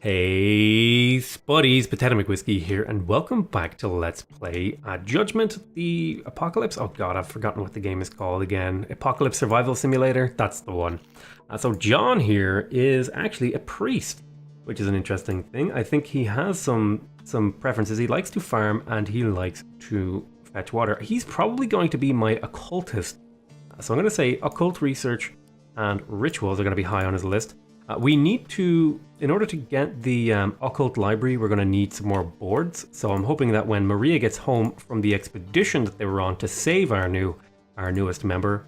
Hey spuddies, PotatoMcWhiskey here, and welcome back to Let's Play Judgement, the Apocalypse. Oh god, I've forgotten what the game is called again. Apocalypse Survival Simulator, that's the one. So John here is actually a priest, which is an interesting thing. I think he has some preferences. He likes to farm and he likes to fetch water. He's probably going to be my occultist. So I'm going to say occult research and rituals are going to be high on his list. We need to, in order to get the occult library, we're going to need some more boards. So I'm hoping that when Maria gets home from the expedition that they were on to save our newest member,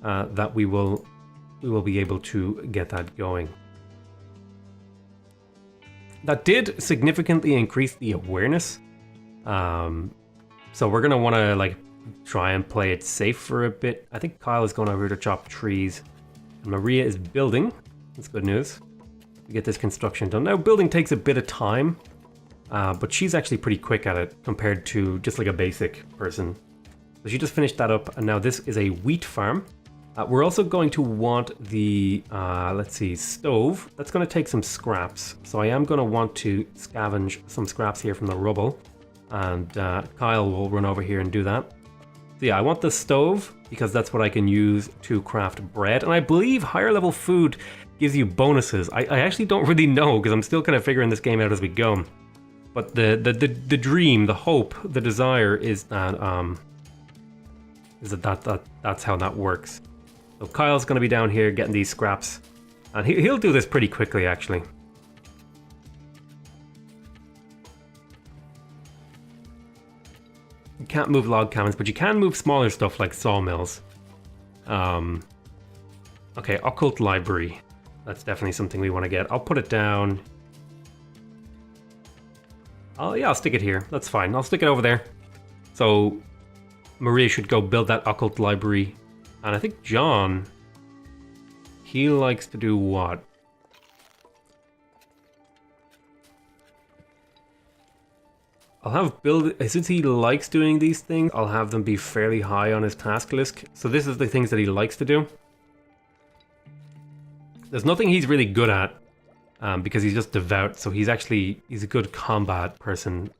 that we will be able to get that going. That did significantly increase the awareness. So we're going to want to like try and play it safe for a bit. I think Kyle is going over to chop trees. And Maria is building. That's good news. We get this construction done. Now, building takes a bit of time, but she's actually pretty quick at it compared to just like a basic person. So she just finished that up, and now this is a wheat farm. We're also going to want the, let's see, stove. That's going to take some scraps. So I am going to want to scavenge some scraps here from the rubble, and Kyle will run over here and do that. So yeah, I want the stove because that's what I can use to craft bread, and I believe higher level food gives you bonuses. I actually don't really know because I'm still kind of figuring this game out as we go. But the dream, the hope, the desire is that that's how that works. So Kyle's going to be down here getting these scraps, and he'll do this pretty quickly actually. You can't move log cabins, but you can move smaller stuff like sawmills. Okay, occult library. That's definitely something we want to get. I'll put it down. I'll stick it here. That's fine. I'll stick it over there. So Maria should go build that occult library. And I think John, he likes to do what? I'll have since he likes doing these things, I'll have them be fairly high on his task list. So this is the things that he likes to do. There's nothing he's really good at, because he's just devout, so he's a good combat person.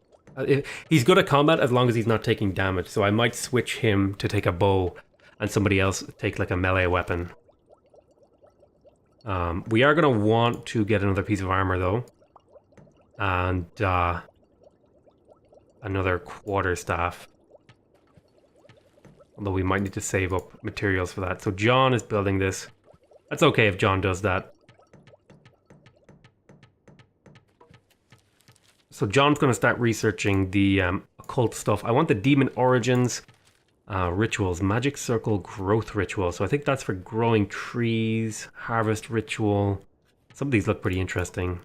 He's good at combat as long as he's not taking damage, so I might switch him to take a bow and somebody else take like a melee weapon. We are going to want to get another piece of armor though. And another quarterstaff. Although we might need to save up materials for that. So John is building this. That's okay if John does that. So John's going to start researching the occult stuff. I want the demon origins, rituals, magic circle growth ritual. So I think that's for growing trees, harvest ritual. Some of these look pretty interesting.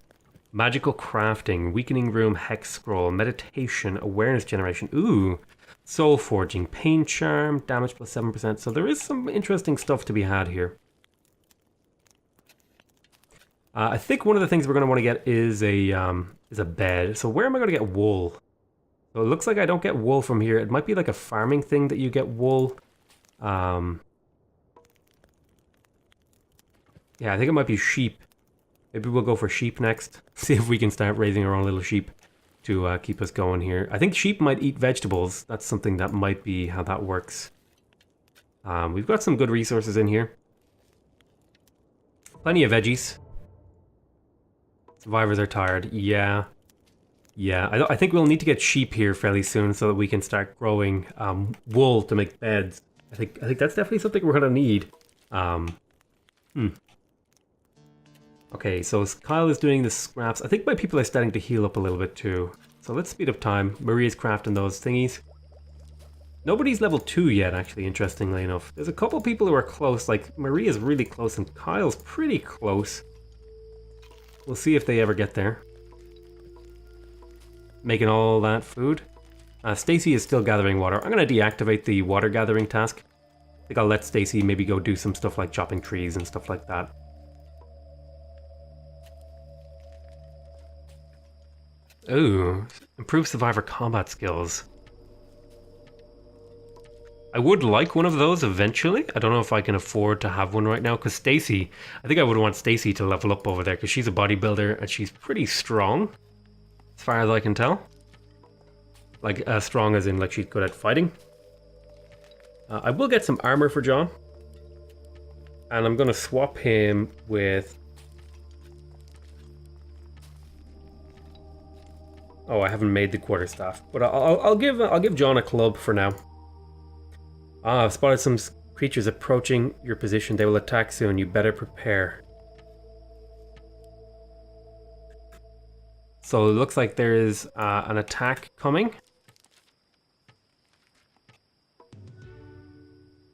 Magical crafting, weakening room, hex scroll, meditation, awareness generation. Ooh, soul forging, pain charm, damage plus 7%. So there is some interesting stuff to be had here. I think one of the things we're going to want to get is a bed. So where am I going to get wool? So it looks like I don't get wool from here. It might be like a farming thing that you get wool. Yeah, I think it might be sheep. Maybe we'll go for sheep next. See if we can start raising our own little sheep to keep us going here. I think sheep might eat vegetables. That's something that might be how that works. We've got some good resources in here. Plenty of veggies. Survivors are tired. Yeah. I think we'll need to get sheep here fairly soon so that we can start growing wool to make beds. I think that's definitely something we're gonna need. Okay, so Kyle is doing the scraps. I think my people are starting to heal up a little bit too. So let's speed up time. Maria's crafting those thingies. Nobody's level 2 yet, actually, interestingly enough. There's a couple people who are close, like Maria's really close and Kyle's pretty close. We'll see if they ever get there. Making all that food. Stacy is still gathering water. I'm going to deactivate the water gathering task. I think I'll let Stacy maybe go do some stuff like chopping trees and stuff like that. Ooh, improve survivor combat skills. I would like one of those eventually. I don't know if I can afford to have one right now because Stacy, I think I would want Stacy to level up over there because she's a bodybuilder and she's pretty strong as far as I can tell. Like strong as in like she's good at fighting. I will get some armor for John. And I'm going to swap him with... Oh, I haven't made the quarterstaff. But I'll give John a club for now. Ah, I've spotted some creatures approaching your position. They will attack soon. You better prepare. So it looks like there is an attack coming.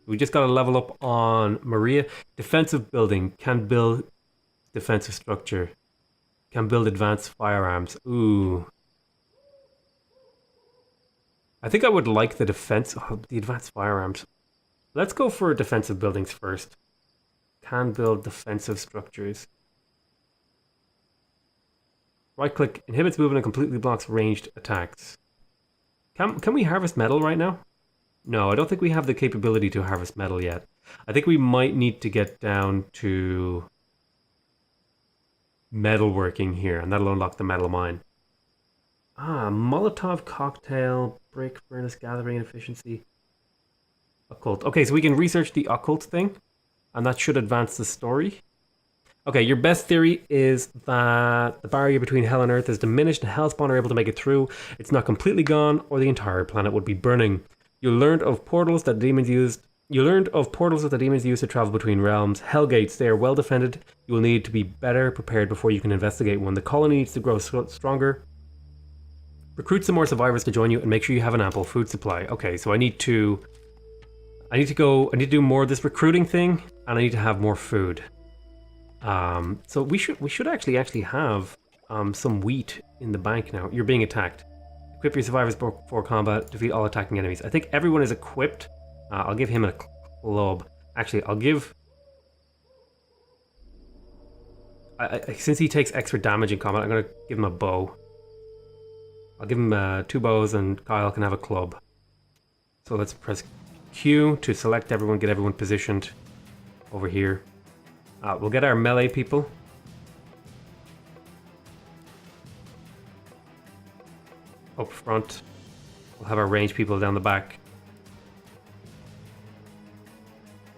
We just got to level up on Maria. Defensive building. Can build defensive structure. Can build advanced firearms. Ooh. I think I would like the the advanced firearms. Let's go for defensive buildings first. Can build defensive structures. Right click inhibits movement and completely blocks ranged attacks. Can we harvest metal right now? No, I don't think we have the capability to harvest metal yet. I think we might need to get down to metalworking here, and that'll unlock the metal mine. Ah, Molotov cocktail, brick furnace gathering efficiency. Occult. Okay, so we can research the occult thing, and that should advance the story. Okay, your best theory is that the barrier between hell and earth is diminished and hellspawn are able to make it through. It's not completely gone, or the entire planet would be burning. You learned of portals that demons used to travel between realms. Hellgates, they are well defended. You will need to be better prepared before you can investigate one. The colony needs to grow stronger. Recruit some more survivors to join you and make sure you have an ample food supply. Okay, so I need to do more of this recruiting thing, and I need to have more food. So we should actually have some wheat in the bank now. You're being attacked. Equip your survivors before combat. Defeat all attacking enemies. I think everyone is equipped. I'll give him a club. Actually, I'll give... since he takes extra damage in combat, I'm going to give him a bow. I'll give him 2 bows and Kyle can have a club. So let's press Q to select everyone, get everyone positioned over here. We'll get our melee people. Up front. We'll have our ranged people down the back.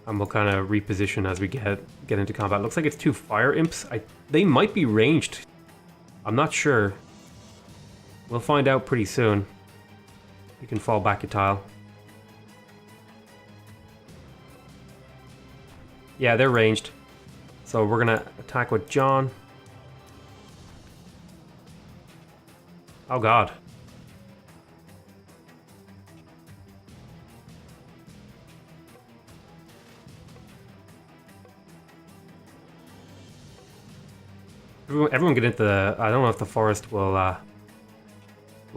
And we'll kind of reposition as we get into combat. Looks like it's 2 fire imps. They might be ranged. I'm not sure. We'll find out pretty soon. You can fall back a tile. Yeah, they're ranged. So we're gonna attack with John. Oh god. Everyone get into the... I don't know if the forest will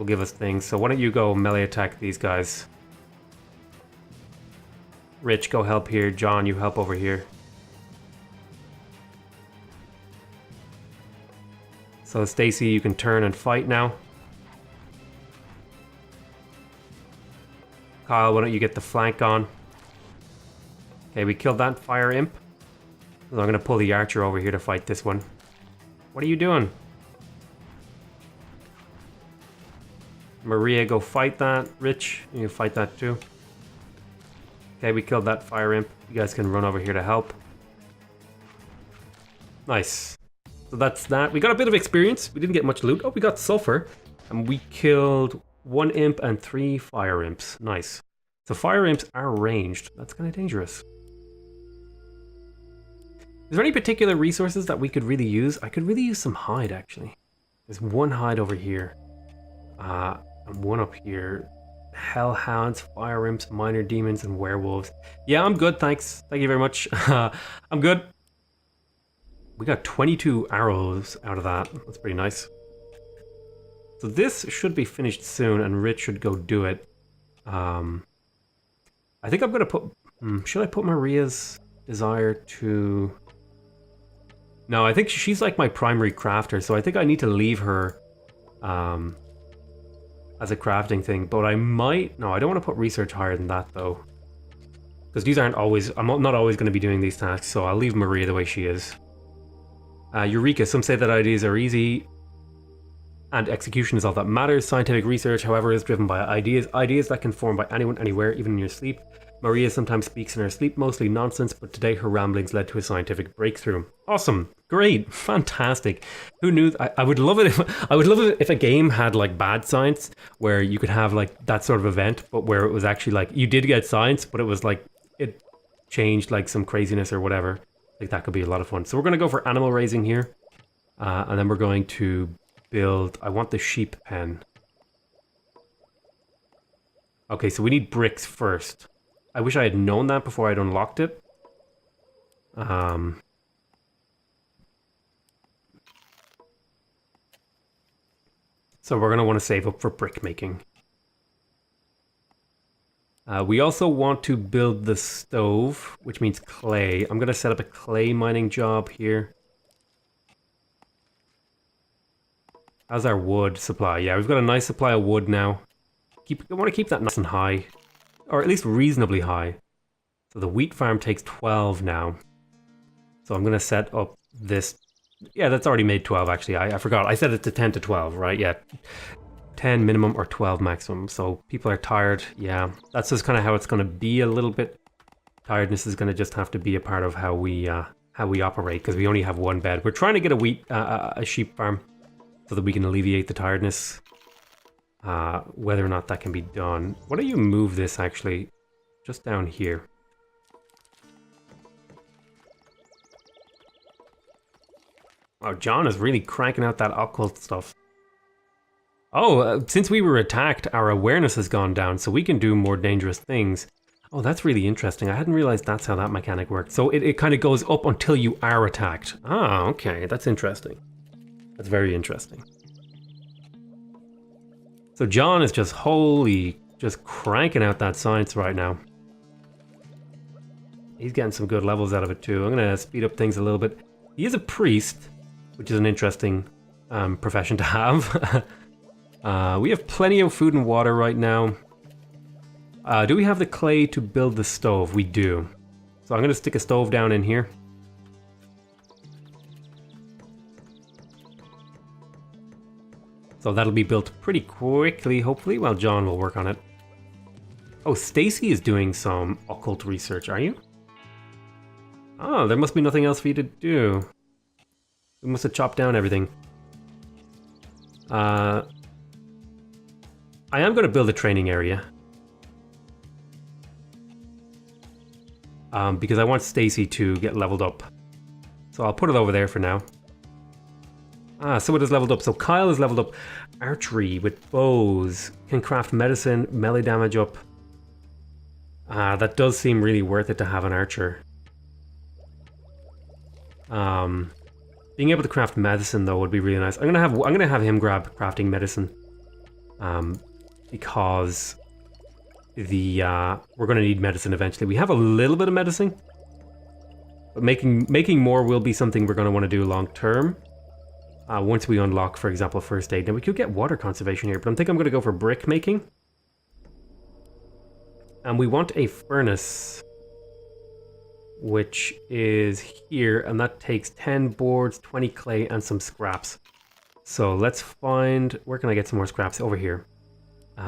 give us things. So why don't you go melee attack these guys. Rich, go help here. John, you help over here. So Stacy, you can turn and fight now. Kyle, why don't you get the flank on? Okay, we killed that fire imp. So I'm going to pull the archer over here to fight this one. What are you doing? Maria, go fight that. Rich, you fight that too. Okay, we killed that fire imp. You guys can run over here to help. Nice. So that's that. We got a bit of experience. We didn't get much loot. Oh, we got sulfur. And we killed 1 imp and 3 fire imps. Nice. So fire imps are ranged. That's kind of dangerous. Is there any particular resources that we could really use? I could really use some hide, actually. There's 1 hide over here. And 1 up here. Hellhounds, fire imps, minor demons, and werewolves. Yeah, I'm good, thanks. Thank you very much. I'm good. We got 22 arrows out of that. That's pretty nice. So this should be finished soon, and Rich should go do it. I think I'm going to put... should I put Maria's desire to... No, I think she's like my primary crafter, so I think I need to leave her as a crafting thing. But I might... No, I don't want to put research higher than that, though. Because these aren't always... I'm not always going to be doing these tasks, so I'll leave Maria the way she is. Eureka, some say that ideas are easy and execution is all that matters. Scientific research, however, is driven by ideas. Ideas that can form by anyone, anywhere, even in your sleep. Maria sometimes speaks in her sleep, mostly nonsense, but today her ramblings led to a scientific breakthrough. Awesome. Great. Fantastic. Who knew? I would love it if a game had like bad science, where you could have like that sort of event, but where it was actually like you did get science, but it was like it changed like some craziness or whatever. Like that could be a lot of fun. So we're going to go for animal raising here. And then we're going to build... I want the sheep pen. Okay, so we need bricks first. I wish I had known that before I'd unlocked it. So we're going to want to save up for brick making. We also want to build the stove, which means clay. I'm going to set up a clay mining job here. How's our wood supply? Yeah, we've got a nice supply of wood now. I want to keep that nice and high. Or at least reasonably high. So the wheat farm takes 12 now. So I'm going to set up this... Yeah, that's already made 12 actually. I forgot. I set it to 10 to 12, right? Yeah. 10 minimum or 12 maximum. So people are tired. Yeah, that's just kind of how it's going to be a little bit. Tiredness is going to just have to be a part of how we operate, because we only have one bed. We're trying to get a sheep farm so that we can alleviate the tiredness. Whether or not that can be done. Why don't you move this actually just down here? Wow, John is really cranking out that occult stuff. Oh, since we were attacked, our awareness has gone down, so we can do more dangerous things. Oh, that's really interesting. I hadn't realized that's how that mechanic worked. So it kind of goes up until you are attacked. Ah, okay, that's interesting. That's very interesting. So John is just just cranking out that science right now. He's getting some good levels out of it too. I'm going to speed up things a little bit. He is a priest, which is an interesting profession to have. We have plenty of food and water right now. Do we have the clay to build the stove? We do. So I'm going to stick a stove down in here. So that'll be built pretty quickly, hopefully, while John will work on it. Oh, Stacy is doing some occult research, are you? Oh, there must be nothing else for you to do. We must have chopped down everything. I am going to build a training area. Because I want Stacy to get leveled up. So I'll put it over there for now. So it is leveled up. So Kyle is leveled up. Archery with bows. Can craft medicine, melee damage up. That does seem really worth it to have an archer. Being able to craft medicine though would be really nice. I'm gonna have him grab crafting medicine. Because we're gonna need medicine eventually. We have a little bit of medicine. But making more will be something we're gonna want to do long term. Once we unlock, for example, first aid. Now we could get water conservation here, but I think I'm gonna go for brick making. And we want a furnace, which is here, and that takes 10 boards, 20 clay, and some scraps. So let's find... Where can I get some more scraps? Over here.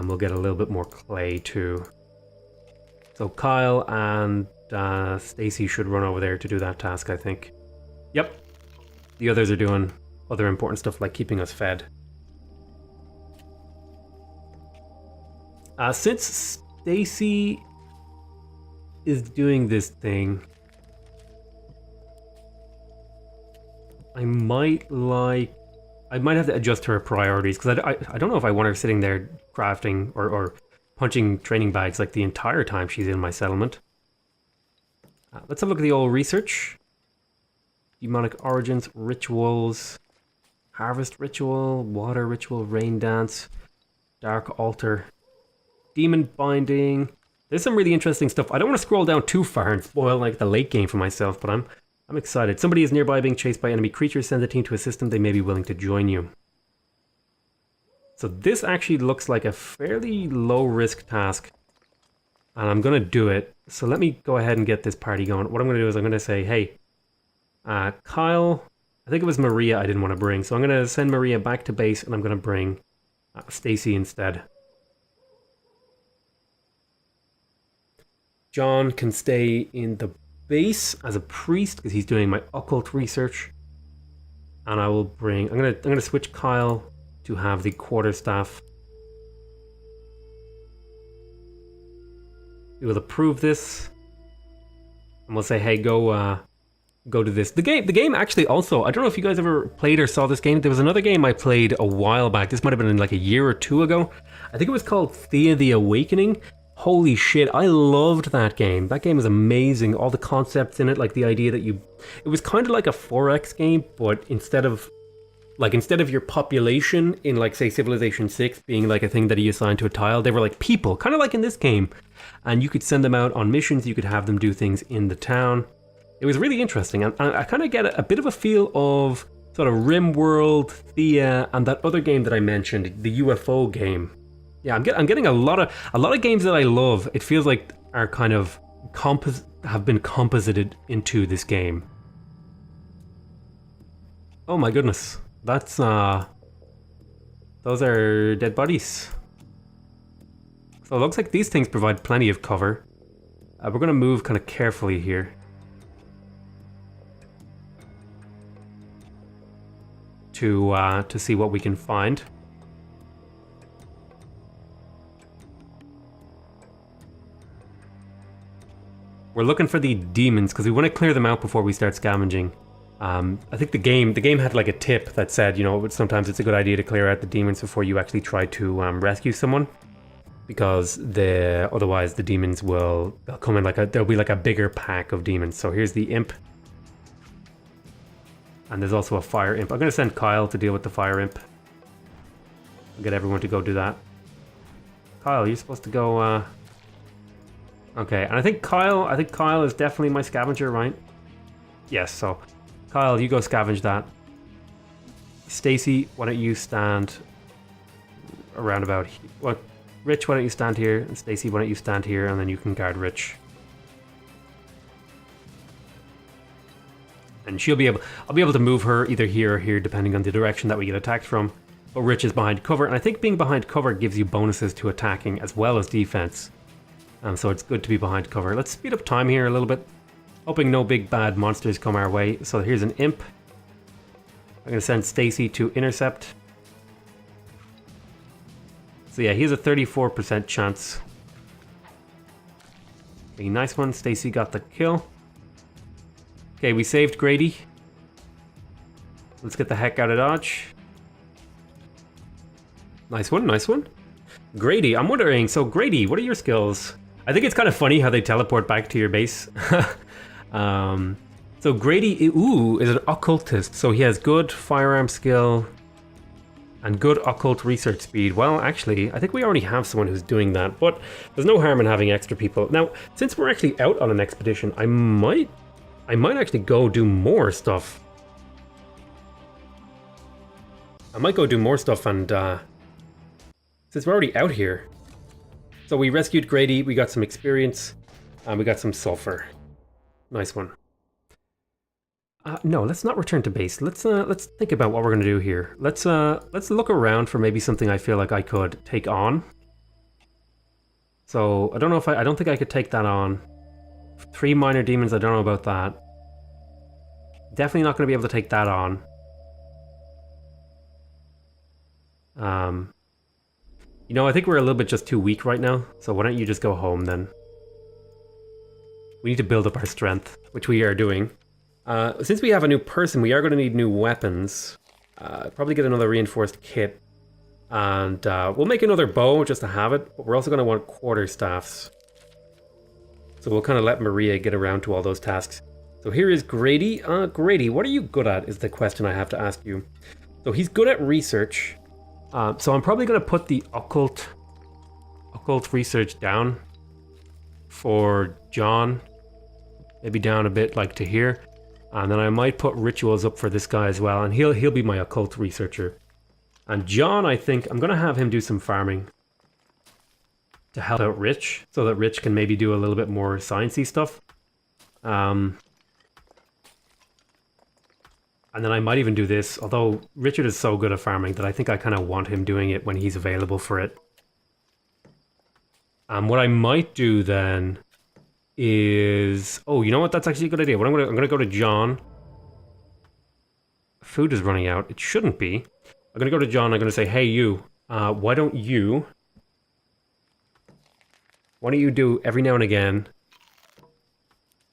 We'll get a little bit more clay too. So Kyle and Stacy should run over there to do that task, I think. Yep. The others are doing other important stuff like keeping us fed. Since Stacy is doing this thing, I might have to adjust her priorities, because I don't know if I want her sitting there crafting or punching training bags like the entire time she's in my settlement. Let's have a look at the old research. Demonic origins, rituals, harvest ritual, water ritual, rain dance, dark altar, demon binding. There's some really interesting stuff. I don't want to scroll down too far and spoil like the late game for myself, but I'm excited. Somebody is nearby being chased by enemy creatures. Send a team to assist them. They may be willing to join you. So this actually looks like a fairly low risk task, and I'm gonna do it So let me go ahead and get this party going. What I'm going to do is I'm going to say, hey, Kyle, I think it was Maria I didn't want to bring. So I'm going to send Maria back to base and I'm going to bring Stacy instead. John can stay in the base as a priest because he's doing my occult research. And I will bring, I'm gonna switch Kyle to have the quarterstaff. We will approve this. And we'll say, hey, go to this. The game actually also, I don't know if you guys ever played or saw this game. There was another game I played a while back. This might have been in like a year or two ago. I think it was called Thea the Awakening. Holy shit, I loved that game. That game was amazing. All the concepts in it, like the idea that it was kind of like a 4X game, but instead of your population in like say Civilization 6 being like a thing that you assign to a tile, they were like people, kind of like in this game. And you could send them out on missions, you could have them do things in the town. It was really interesting, and I kind of get a bit of a feel of sort of RimWorld, Thea, and that other game that I mentioned, the UFO game. Yeah, I'm getting a lot of games that I love. It feels like are kind of have been composited into this game. Oh my goodness, that's those are dead bodies. So it looks like these things provide plenty of cover. We're gonna move kind of carefully here to see what we can find. We're looking for the demons because we want to clear them out before we start scavenging. I think the game had like a tip that said, you know, sometimes it's a good idea to clear out the demons before you actually try to rescue someone, because otherwise the demons they'll come in there'll be like a bigger pack of demons. So here's the imp, and there's also a fire imp. I'm gonna send Kyle to deal with the fire imp. I'll get everyone to go do that. Kyle, you're supposed to go. Okay, and I think Kyle is definitely my scavenger, right? Yes, so Kyle, you go scavenge that. Stacy, why don't you stand around about here? Well, Rich, why don't you stand here? And Stacy, why don't you stand here, and then you can guard Rich. And I'll be able to move her either here or here, depending on the direction that we get attacked from. But Rich is behind cover, and I think being behind cover gives you bonuses to attacking as well as defense. So it's good to be behind cover. Let's speed up time here a little bit. Hoping no big bad monsters come our way. So here's an imp. I'm going to send Stacy to intercept. So yeah, he has a 34% chance. A nice one. Stacy got the kill. Okay, we saved Grady. Let's get the heck out of Dodge. Nice one, nice one. Grady, I'm wondering, so Grady, what are your skills? I think it's kind of funny how they teleport back to your base. So Grady, is an occultist. So he has good firearm skill and good occult research speed. Well, actually, I think we already have someone who's doing that, but there's no harm in having extra people. Now, since we're actually out on an expedition, I might actually go do more stuff. I might go do more stuff, and since we're already out here. So we rescued Grady, we got some experience, and we got some sulfur. Nice one. No, let's not return to base. Let's think about what we're gonna do here. Let's look around for maybe something I feel like I could take on. So I don't think I could take that on. 3 minor demons, I don't know about that. Definitely not gonna be able to take that on. You know, I think we're a little bit just too weak right now, so why don't you just go home then? We need to build up our strength, which we are doing. Since we have a new person, we are going to need new weapons. Probably get another reinforced kit. And we'll make another bow just to have it, but we're also going to want quarterstaffs. So we'll kind of let Maria get around to all those tasks. So here is Grady. Grady, what are you good at is the question I have to ask you. So he's good at research. So I'm probably going to put the occult research down for John. Maybe down a bit like to here. And then I might put rituals up for this guy as well. And he'll be my occult researcher. And John, I think, I'm going to have him do some farming. to help out Rich, so that Rich can maybe do a little bit more sciencey stuff. And then I might even do this, although Richard is so good at farming that I think I kind of want him doing it when he's available for it. What I might do then is... Oh, you know what? That's actually a good idea. What I'm gonna go to John. Food is running out. It shouldn't be. I'm gonna go to John. I'm gonna say, hey, you. Why don't you do every now and again,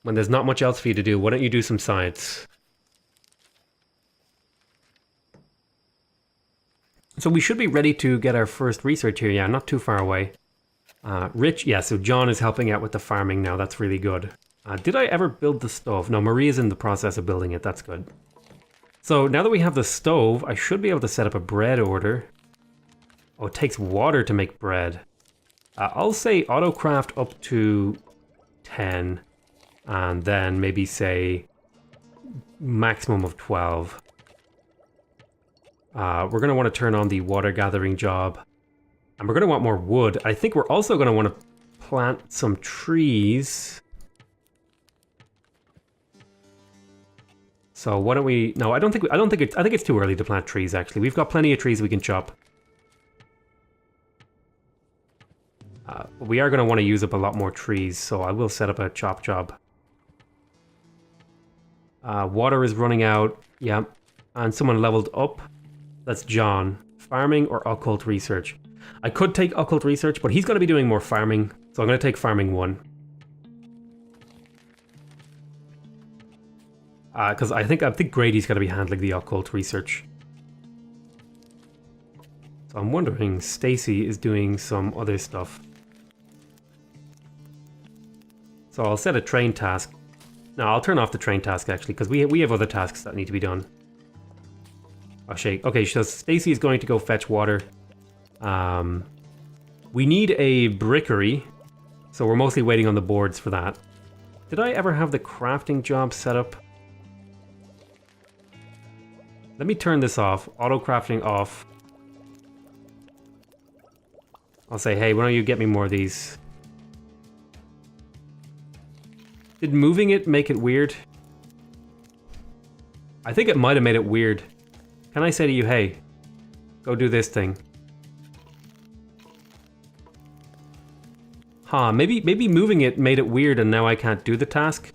when there's not much else for you to do, why don't you do some science? So we should be ready to get our first research here. Yeah, not too far away. Rich, yeah, so John is helping out with the farming now. That's really good. Did I ever build the stove? No, Maria's in the process of building it. That's good. So now that we have the stove, I should be able to set up a bread order. Oh, it takes water to make bread. I'll say autocraft up to 10. And then maybe say maximum of 12. We're going to want to turn on the water gathering job. And we're going to want more wood. I think we're also going to want to plant some trees. So why don't we... No, I think it's too early to plant trees, actually. We've got plenty of trees we can chop. We are going to want to use up a lot more trees, so I will set up a chop job. Water is running out. Yeah. And someone leveled up. That's John. Farming or occult research? I could take occult research, but he's going to be doing more farming. So I'm going to take farming 1. Because I think Grady's going to be handling the occult research. So I'm wondering, Stacy is doing some other stuff. So I'll set a train task. No, I'll turn off the train task actually, because we have other tasks that need to be done. Oh, shake. Okay, so Stacy is going to go fetch water. We need a brickery, so we're mostly waiting on the boards for that. Did I ever have the crafting job set up? Let me turn this off. Auto crafting off. I'll say, hey, why don't you get me more of these? Did moving it make it weird? I think it might have made it weird. Can I say to you, hey, go do this thing? Huh, maybe moving it made it weird and now I can't do the task?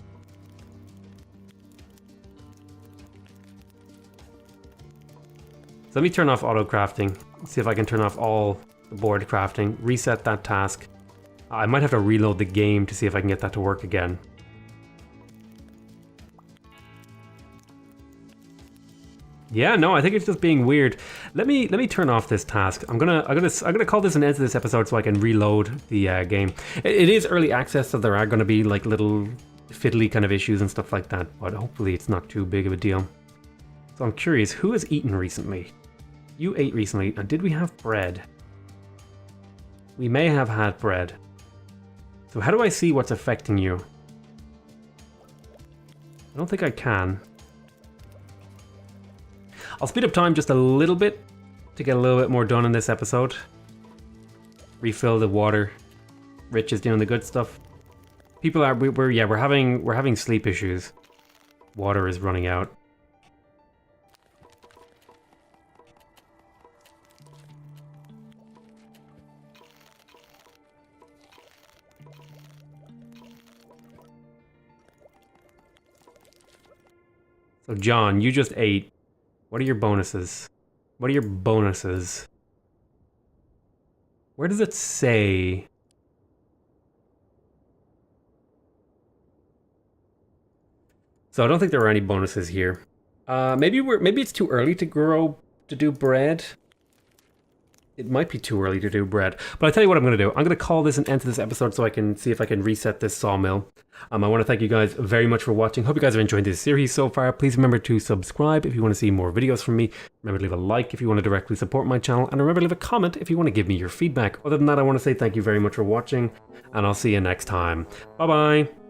So let me turn off auto crafting. See if I can turn off all the board crafting. Reset that task. I might have to reload the game to see if I can get that to work again. Yeah, no, I think it's just being weird. Let me turn off this task. I'm gonna call this an end to this episode so I can reload the game. It is early access, so there are gonna be like little fiddly kind of issues and stuff like that, but hopefully it's not too big of a deal. So I'm curious, who has eaten recently? You ate recently, and did we have bread? We may have had bread. So how do I see what's affecting you? I don't think I can. I'll speed up time just a little bit to get a little bit more done in this episode. Refill the water. Rich is doing the good stuff. People are we're having sleep issues. Water is running out. So John, you just ate. What are your bonuses? What are your bonuses? Where does it say? So I don't think there are any bonuses here. Maybe it's too early to do bread. It might be too early to do bread. But I'll tell you what I'm going to do. I'm going to call this an end to this episode so I can see if I can reset this sawmill. I want to thank you guys very much for watching. Hope you guys are enjoying this series so far. Please remember to subscribe if you want to see more videos from me. Remember to leave a like if you want to directly support my channel. And remember to leave a comment if you want to give me your feedback. Other than that, I want to say thank you very much for watching. And I'll see you next time. Bye-bye.